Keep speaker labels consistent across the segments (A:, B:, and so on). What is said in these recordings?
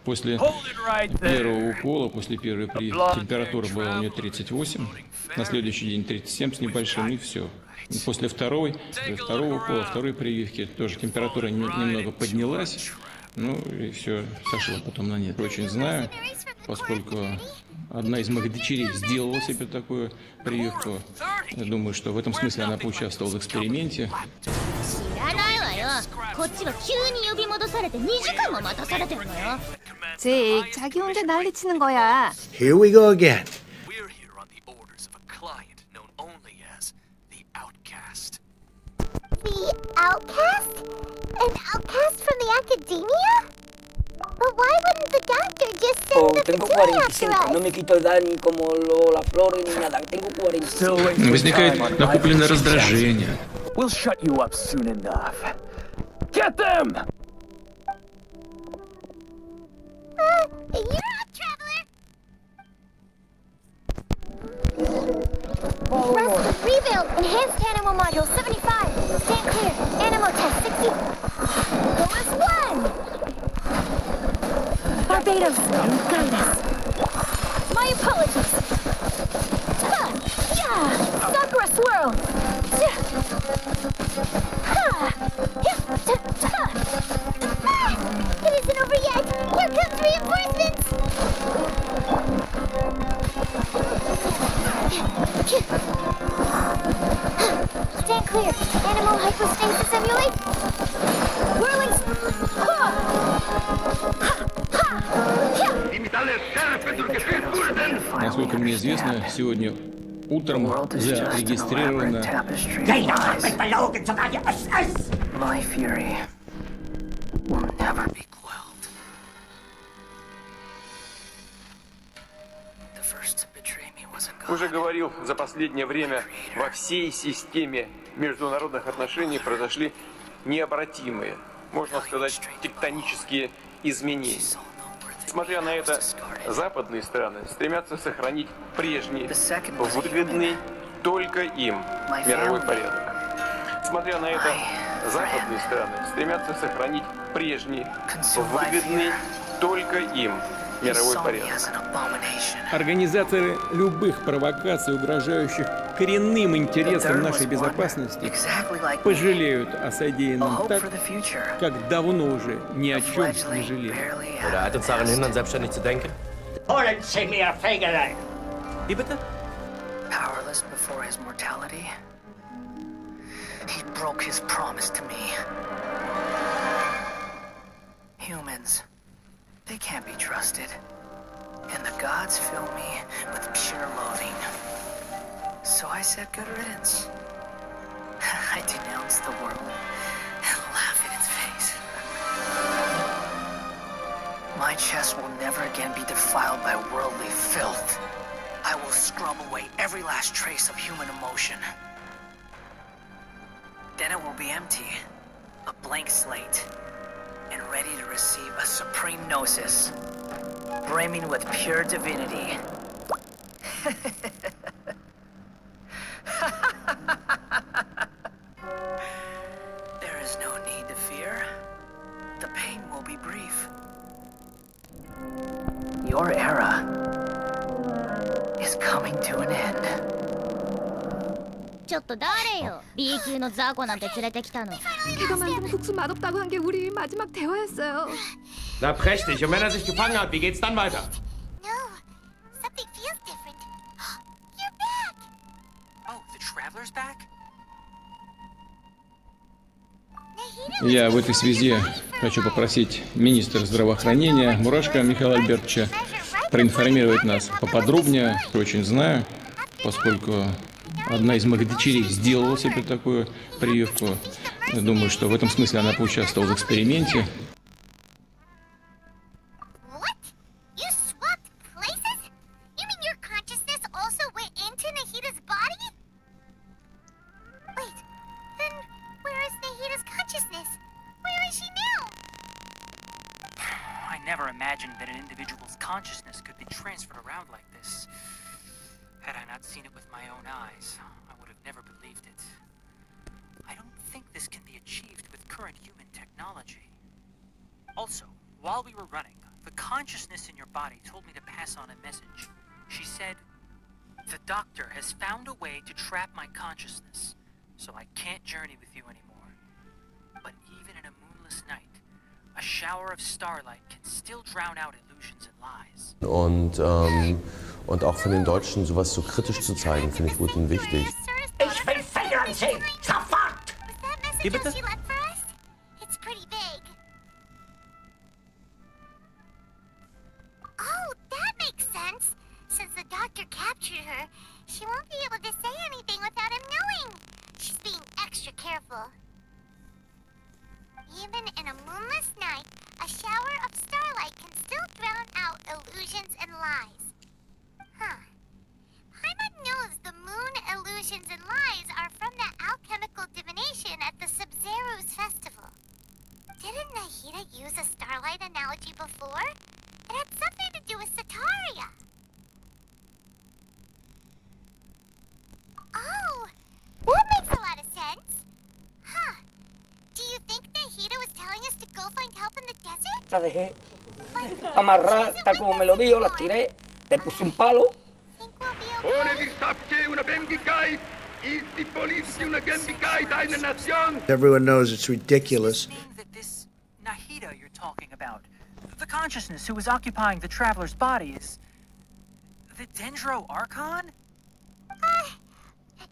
A: После первого укола, после первой температура была у нее 38, на следующий день 37 с небольшим, и все. После второго укола, второй прививки, тоже температура немного поднялась, ну и все, сошло потом на нет. Очень знаю, поскольку одна из моих дочерей сделала себе такую прививку. Я думаю, что в этом смысле она поучаствовала в эксперименте.
B: 잭, 자기 혼자 난리치는 거야.
C: Here we go again.
D: We're here on the orders of a client known only as the Outcast.
E: The outcast? An outcast from the academia? But why wouldn't the doctor just send the
F: Tengo
E: Putin after
F: 45, no
E: us?
F: me quito el daño como la flor ni nada. Tengo 45.
A: Возникает накопленное раздражение.
G: We'll shut you up soon enough. Get them!
E: You're up, traveler! Rest, rebuild, enhanced animal module 75. Stand clear, animal test 60. Lowest 1! Barbados, guide us. My apologies. Yeah, Sakura swirl. It isn't over yet. Here comes reinforcements. Stand clear. Animal hypostasis emulate. Whirling.
A: Насколько мне известно, сегодня утром зарегистрировано
G: My fury will never be quelled. The first to betray me was a god.
H: Уже говорил, за последнее время во всей системе международных отношений произошли необратимые, можно сказать, тектонические изменения. Несмотря на это, западные страны стремятся сохранить прежний, выгодный только им мировой порядок. Несмотря на это, западные страны стремятся сохранить прежний, выгодный только им мировой порядок.
I: Организаторы любых провокаций, угрожающих коренным интересам нашей безопасности, пожалеют о содеянном так, как давно уже ни о чем не жалели.
J: Oder hat uns daran hindern, selbstständig zu denken?
F: Holen Sie mir Fegelein!
J: Wie bitte?
G: Powerless before his mortality, he broke his promise to me. Humans, they can't be trusted. And the gods fill me with pure loathing. So I said good riddance. I denounce the world and laugh in its face. My chest will never again be defiled by worldly filth. I will scrub away every last trace of human emotion. Then it will be empty, a blank slate, and ready to receive a supreme gnosis, brimming with pure divinity. There is no need to fear. The pain will be brief. Your era is coming to an end.
E: ちょっと誰よ B 級の雑魚なんて連れてきたの
B: 이거만큼 국수 맛없다고 한 게 우리 마지막 대화였어요.
J: Na prächtig. Und wenn er sich gefangen hat, wie geht's dann weiter?
E: No, something feels different. You're back.
D: Oh, the Traveler's back?
A: Я в этой связи хочу попросить министра здравоохранения Мурашко Михаила Альбертовича проинформировать нас поподробнее. Очень знаю, поскольку одна из моих дочерей сделала себе такую прививку. Я думаю, что в этом смысле она поучаствовала в эксперименте.
E: What? You swapped places? You mean your consciousness also went into Nahida's body? Wait, then where is Nahida's consciousness? Where is she now?
D: I never imagined that an individual's consciousness could be transferred around like this. Had I not seen it with my own eyes, I would have never believed it. I don't think this can be achieved with current human technology. Also, while we were running, The consciousness in your body told me to pass on a message. She said, "The doctor has found a way to trap my consciousness, so I can't journey with you anymore. But even in a moonless night, a shower of starlight can still drown out illusions and lies."
C: Und auch von den Deutschen sowas so kritisch zu zeigen, finde ich gut und wichtig.
J: Ich will Federn sehen! Sofort!
E: Wie
J: bitte?
E: It's pretty big. Oh, that makes sense. Since the doctor captured her, she won't be able to say anything without him knowing. She's being extra careful. Even in a moonless night, a shower of starlight can still drown out illusions and lies. Huh. Paimon knows the moon illusions and lies are from the alchemical divination at the Sub-Zero's festival. Didn't Nahida use a starlight analogy before? It had something to do with Sataria. Oh, that makes a lot of sense. Huh. Do you think Nahida was telling us to go find help in the desert?
F: La dejé amarrada, tal como me lo dijo, la tiré, le puse un palo.
E: Think we'll be okay?
K: Everyone knows it's ridiculous.
D: That this Nahida you're talking about, the consciousness who was occupying the traveler's body, is the Dendro Archon?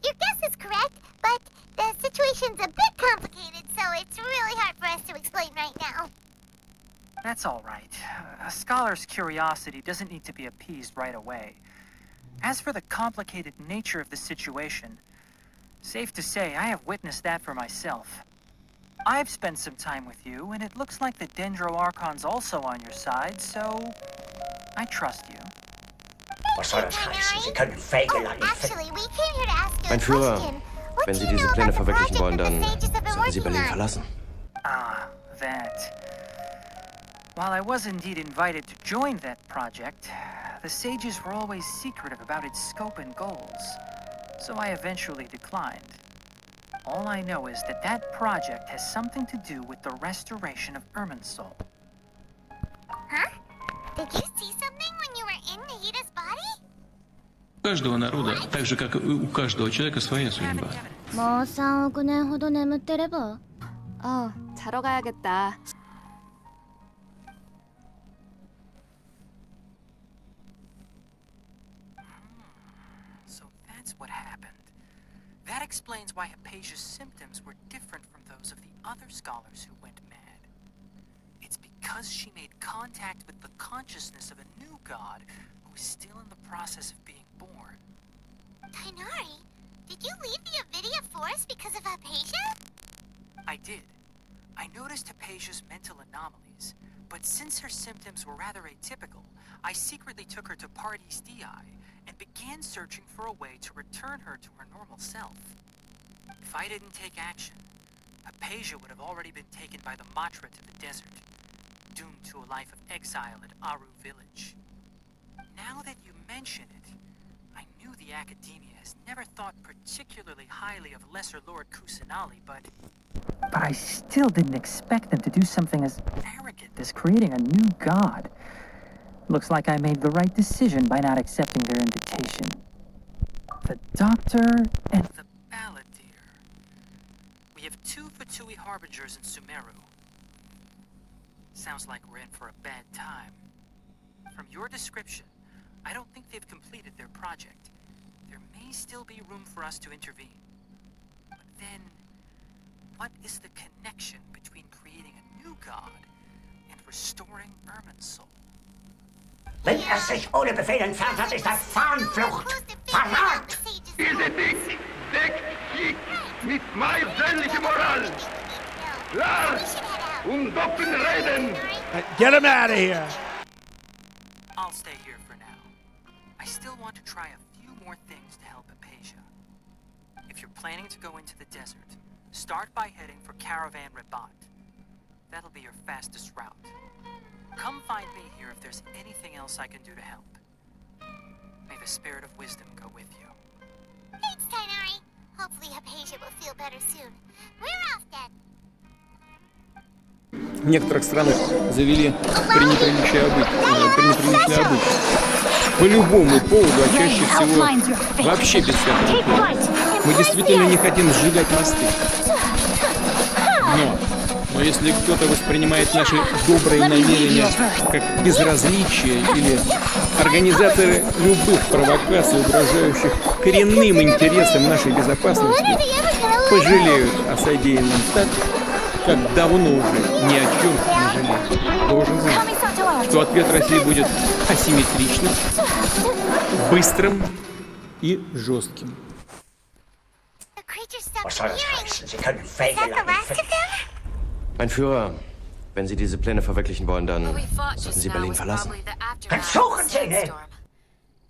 E: Your guess is correct, but the situation's a bit complicated, so it's really hard for us to explain right now.
D: That's all right. A scholar's curiosity doesn't need to be appeased right away. As for the complicated nature of the situation, safe to say I have witnessed that for myself. I've spent some time with you, and it looks like the Dendro Archon's also on your side, so I trust you.
J: Was soll das heißen? Sie können Fägeln nicht
E: Actually, we came here to ask you a
C: Mein Führer,
E: question. What
C: wenn
E: do
C: Sie
E: you
C: diese
E: know
C: Pläne
E: about the
C: verwirklichen wollen,
E: project
C: dann
E: that the sages have been
C: sollten Sie
E: working
C: Berlin
E: on?
C: verlassen.
D: Ah, that. While I was indeed invited to join that project, the sages were always secretive about its scope and goals, so I eventually declined. All I know is that that project has something to do with the restoration of Irminsul.
E: Huh? Did you see something when you were in Nahida's body?
A: У каждого народа, так же как и у каждого человека, своя судьба.
E: 뭐 3億年ほど眠ってれば?
B: 자러 가야겠다.
D: So that's what happened. That explains why Hypatia's symptoms were different from those of the other scholars who went mad. It's because she made contact with the consciousness of a new god who is still in the process of being born.
E: Tainari, did you leave the Avidia Forest because of Hypatia?
D: I did. I noticed Hypatia's mental anomalies, but since her symptoms were rather atypical, I secretly took her to Paradis Dei and began searching for a way to return her to her normal self. If I didn't take action, Hypatia would have already been taken by the Matra to the desert, doomed to a life of exile at Aru village. Now that you mention it, I knew the Academia has never thought particularly highly of Lesser Lord Kusanali, but I still didn't expect them to do something as arrogant as creating a new god. Looks like I made the right decision by not accepting their invitation. The Doctor and the Balladeer. We have 2 Fatui Harbingers in Sumeru. Sounds like we're in for a bad time. From your description, I don't think they've completed their project. There may still be room for us to intervene. But then, what is the connection between creating a new god and restoring Irminsul?
J: Wenn sich ohne Befehl entfernt hat, ist das Fahnenflucht! Verrat!
H: Diese Dick deckt sich mit meisterlicher Moral. Lars und Doppeln reden!
K: Get him out of here!
D: I'll stay here for now. I still want to try a few more things to help Hypatia. If you're planning to go into the desert, start by heading for Caravan Rabat. That'll be your fastest route. Come find me here if there's anything else I can do to help. May the spirit of wisdom go with you.
E: Thanks, Tainari. Hopefully Hypatia will feel better soon. We're off then.
I: В некоторых странах завели пренеприличные обычаи. По любому поводу, а чаще всего вообще без всякого повода. Мы действительно не хотим сжигать мосты. Но если кто-то воспринимает наши добрые намерения как безразличие или организаторы любых провокаций, угрожающих коренным интересам нашей безопасности, пожалеют о содеянном так, как давно уже ни о чем не жалеют. Должен знать, что ответ России будет асимметричным, bыстрым и жестким.
J: Was soll das heißen? Sie können Fägeln
C: Mein Führer, wenn Sie diese Pläne verwirklichen wollen, dann sollten Sie Berlin verlassen.
J: Dann suchen Sie ihn!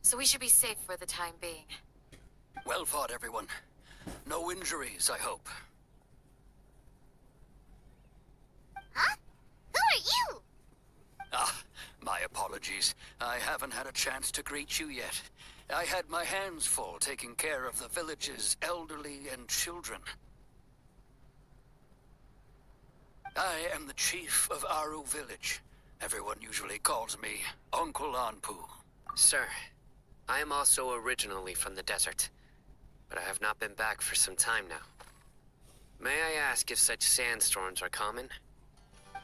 L: So we should be safe for the time being.
M: Well fought, everyone. No injuries, I hope.
E: Huh? Who are you?
M: Ah, my apologies. I haven't had a chance to greet you yet. I had my hands full taking care of the village's elderly and children. I am the chief of Aru village. Everyone usually calls me Uncle Anpu.
N: Sir, I am also originally from the desert, but I have not been back for some time now. May I ask if such sandstorms are common?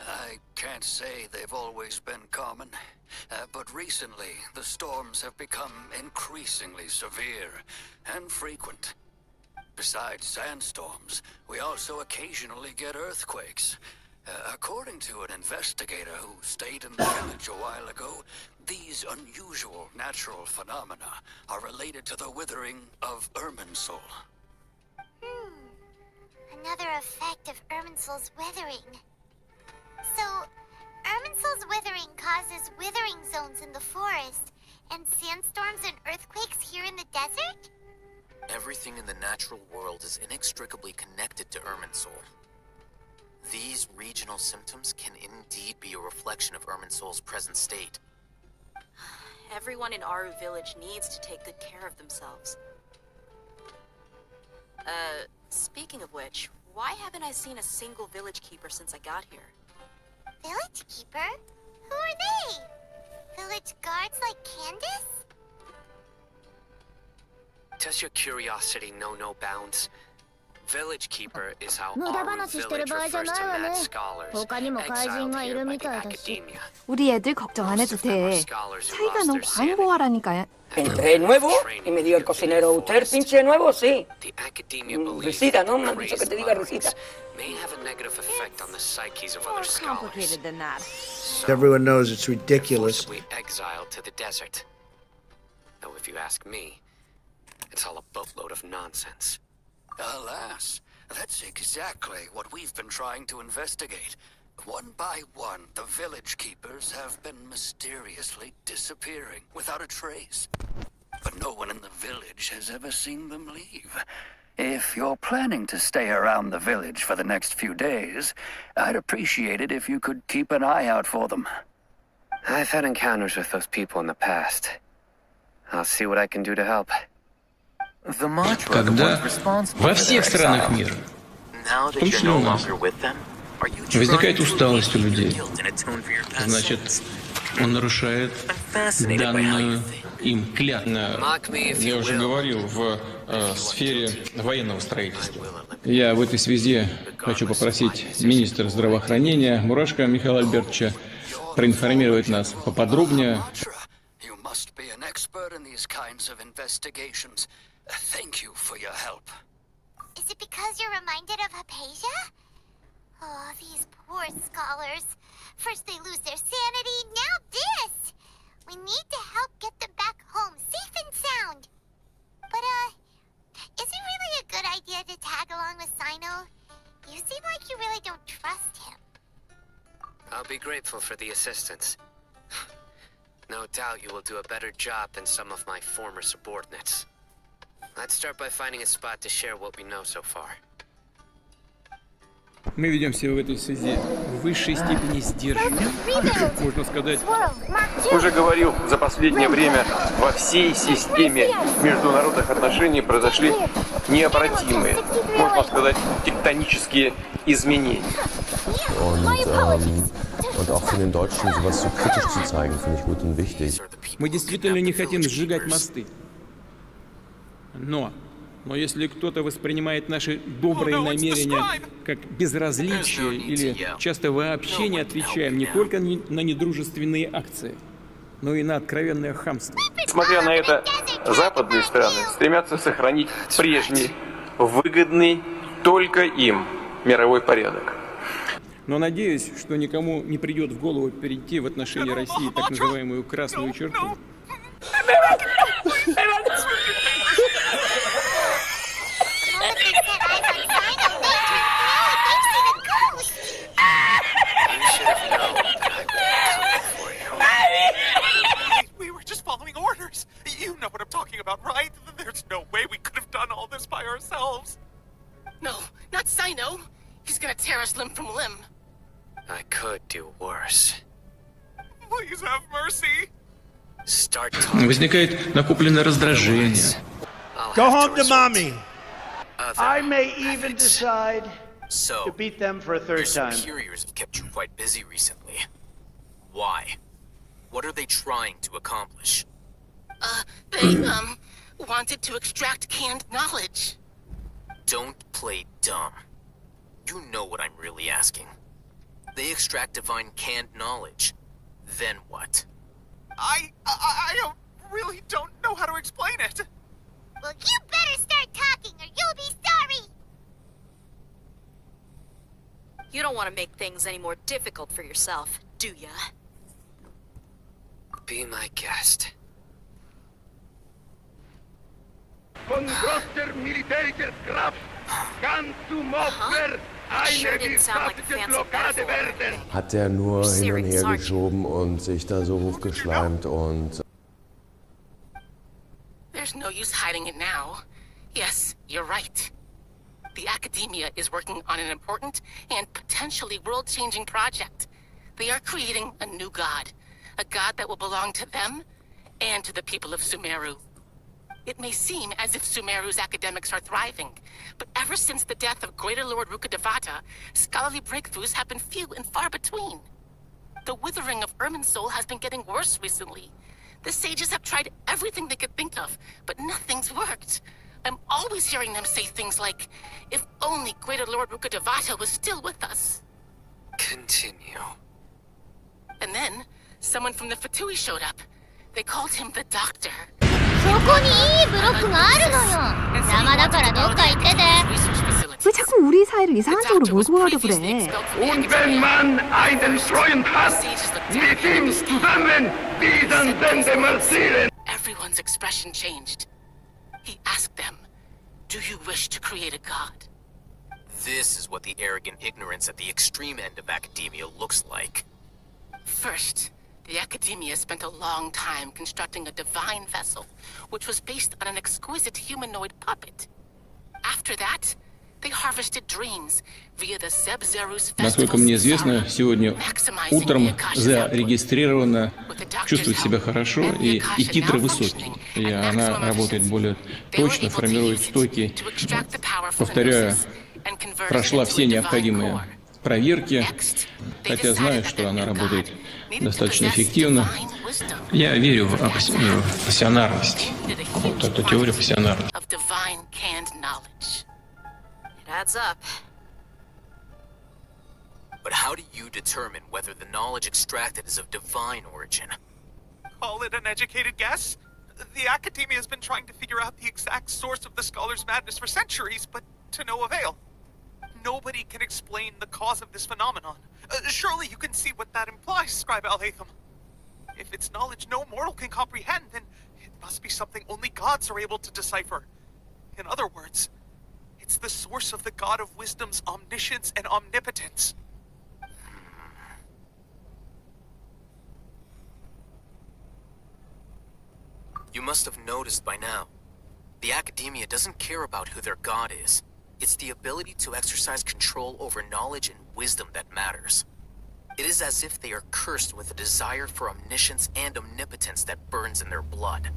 M: I can't say they've always been common, but recently the storms have become increasingly severe and frequent. Besides sandstorms, we also occasionally get earthquakes. According to an investigator who stayed in the village a while ago, these unusual natural phenomena are related to the withering of Irminsul.
E: Another effect of Irminsul's withering. So, Irminsul's withering causes withering zones in the forest, and sandstorms and earthquakes here in the desert?
N: Everything in the natural world is inextricably connected to Irminsul. These regional symptoms can indeed be a reflection of Irminsul's present state.
L: Everyone in Aru village needs to take good care of themselves. Speaking of which, why haven't I seen a single village keeper since I got here?
E: Village keeper? Who are they? Village guards like Candace?
N: Does your curiosity know no bounds? Village keeper is how Aru village refers to mad scholars, exiled here by the academia.
B: 우리 애들 걱정 안 해도 돼. 차이가 너무 광고하라니까.
F: Entré nuevo y me dio el cocinero. ¿Usted pinche nuevo? Sí. Risita, ¿no? Me han dicho que te diga risita.
N: May have a negative effect on the psyches of other scholars.
B: Than that.
K: Everyone knows it's ridiculous.
N: Exiled to the desert. Though if you ask me, it's all a boatload of nonsense.
M: Alas, that's exactly what we've been trying to investigate. One by one, the village keepers have been mysteriously disappearing without a trace. But no one in the village has ever seen them leave. If you're planning to stay around the village for the next few days, I'd appreciate it if you could keep an eye out for them.
N: I've had encounters with those people in the past. I'll see what I can do to help.
A: Когда во всех странах мира, в том числе у нас, возникает усталость у людей, значит, он нарушает данную им клятву. Я уже говорил в сфере военного строительства. Я в этой связи хочу попросить министра здравоохранения Мурашко Михаила Альбертовича проинформировать нас поподробнее.
M: Thank you for your help.
E: Is it because you're reminded of Hypatia? Oh, these poor scholars. First they lose their sanity, now this! We need to help get them back home, safe and sound. But, is it really a good idea to tag along with Sino? You seem like you really don't trust him.
N: I'll be grateful for the assistance. No doubt you will do a better job than some of my former subordinates. Let's start by finding a spot to share what we know so far.
I: Мы ведем себя в этой связи в высшей степени сдержанно, можно сказать.
H: Уже говорил, за последнее время во всей системе международных отношений произошли необратимые, можно сказать, тектонические изменения.
C: Und auch von den Deutschen sowas so kritisch zu zeigen, finde ich gut und wichtig.
I: Мы действительно не хотим сжигать мосты. Но если кто-то воспринимает наши добрые намерения как безразличие или часто вообще не отвечаем не только на недружественные акции, но и на откровенное хамство.
H: Смотря на это, западные страны стремятся сохранить прежний, выгодный только им мировой порядок.
I: Но надеюсь, что никому не придет в голову перейти в отношении России так называемую красную черту.
D: We were just following orders. You know what I'm talking about, right? There's no way we could have done all this by ourselves.
G: No, not Sino. He's gonna tear us limb from limb.
N: I could do worse.
D: Please have mercy.
N: Start talking.
A: Возникает накопленное раздражение.
O: Go home to mommy.
P: I may even decide
N: So,
P: to beat them for a third
N: your
P: time.
N: superiors have kept you quite busy recently. Why? What are they trying to accomplish?
G: They, wanted to extract canned knowledge.
N: Don't play dumb. You know what I'm really asking. They extract divine canned knowledge. Then what?
D: I really don't know how to explain it.
E: Well, you better start talking or you'll be sorry.
L: You don't want to make things any more difficult for yourself, do ya?
N: Be my guest.
Q: Von grosser militärischer Kraft kannst du Moskwer eine diplomatische Blockade werden.
C: Hat er nur hin und her geschoben und sich da so hochgeschleimt und...
G: There's no use hiding it now. Yes, you're right. The academia is working on an important and potentially world-changing project. They are creating a new god. A god that will belong to them and to the people of Sumeru. It may seem as if Sumeru's academics are thriving, but ever since the death of Greater Lord Rukkhadevata, scholarly breakthroughs have been few and far between. The withering of Irminsul has been getting worse recently. The sages have tried everything they could think of, but nothing's worked. I'm always hearing them say things like, if only Greater Lord Rukkhadevata was still with us.
N: Continue.
G: And then, someone from the Fatui showed up. They called him the Doctor.
E: そこにいいブロックがあるのよ。邪魔だからどっか行ってて。
B: 왜 자꾸 우리 사이를 이상한 쪽으로 몰고 가려 그래?
Q: Und wenn man einen Freund hat, mit ihm zusammen diesen Sende marsieren.
G: Everyone's expression changed. He asked them, do you wish to create a god?
N: This is what the arrogant ignorance at the extreme end of academia looks like.
G: First, the academia spent a long time constructing a divine vessel, which was based on an exquisite humanoid puppet. After that, they harvested dreams via the Zeb-Zerus
A: Насколько мне известно, сегодня утром зарегистрировано, чувствует себя хорошо, и титры высокие. И она работает более точно, формирует стойки. Повторяю, прошла все необходимые проверки, хотя знаю, что она работает достаточно эффективно. Я верю в пассионарность. Вот эту теорию пассионарности.
L: Adds up.
N: But how do you determine whether the knowledge extracted is of divine origin?
D: Call it an educated guess? The academia has been trying to figure out the exact source of the scholar's madness for centuries, but to no avail. Nobody can explain the cause of this phenomenon. Surely you can see what that implies, Scribe Al-Haytham. If it's knowledge no mortal can comprehend, then it must be something only gods are able to decipher. In other words, it's the source of the God of Wisdom's omniscience and omnipotence.
N: You must have noticed by now. The academia doesn't care about who their god is. It's the ability to exercise control over knowledge and wisdom that matters. It is as if they are cursed with a desire for omniscience and omnipotence that burns in their blood.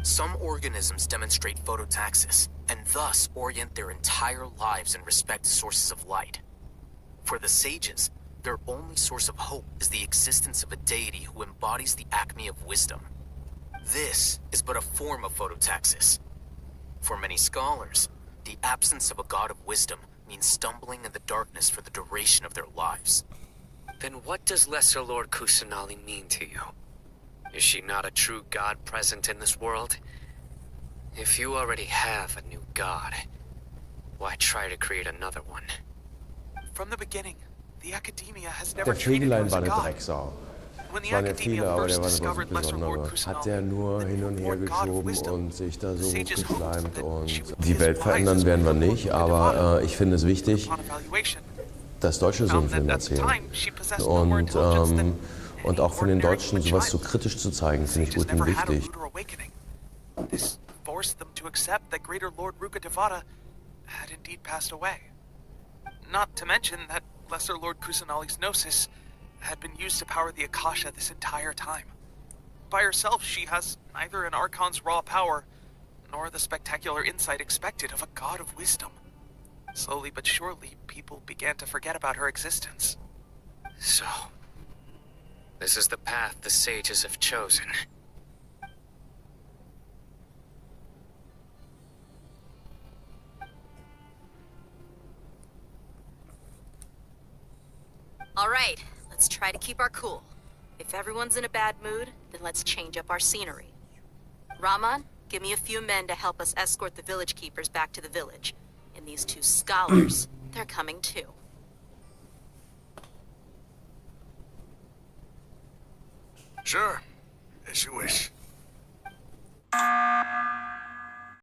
N: Some organisms demonstrate phototaxis, and thus orient their entire lives in respect to sources of light. For the sages,
R: Their only source of hope is the existence of a deity who embodies the acme of wisdom. This is but a form of phototaxis. For many scholars, the absence of a god of wisdom means stumbling in the darkness for the duration of their lives.
N: Then what does Lesser Lord Kusanali mean to you? Is she not a true god present in this world? If you already have a new god, why try to create another one?
D: From the beginning, the Academia has
S: Der
D: never treated you
S: Fegelein
D: as
S: war
D: a
S: eine
D: god.
S: Drecksau.
D: When
S: Es
D: the
S: waren ja
D: Academia
S: viele, aber der
D: first
S: war so
D: discovered Lesser Lord
S: Besondere. Hat
D: Kusanali,
S: der nur hin und her
D: newborn god of
S: geschoben
D: wisdom,
S: und sich da so
D: sages hoped
S: hochgeschleimt
D: that
S: und
D: she would be
S: die
D: as
S: Welt
D: wise
S: verändern
D: as
S: werden wir
D: Lord
S: nicht, aber ich finde es wichtig,
D: upon evaluation.
S: dass Deutsche so einen Film erzählen. Und auch von den Deutschen sowas so kritisch zu zeigen, finde ich gut und wichtig.
D: This forced them to accept that Greater Lord Ruka Devata had indeed passed away. Not to mention that Lesser Lord Kusanali's gnosis had been used to power the Akasha this entire time. By herself, she has neither an Archon's raw power, nor the spectacular insight expected of a god of wisdom. Slowly but surely, people began to forget about her existence.
N: So, this is the path the sages have chosen.
L: All right, let's try to keep our cool. If everyone's in a bad mood, then let's change up our scenery. Raman, give me a few men to help us escort the village keepers back to the village. And these two scholars, they're coming too.
M: Sure, as you wish.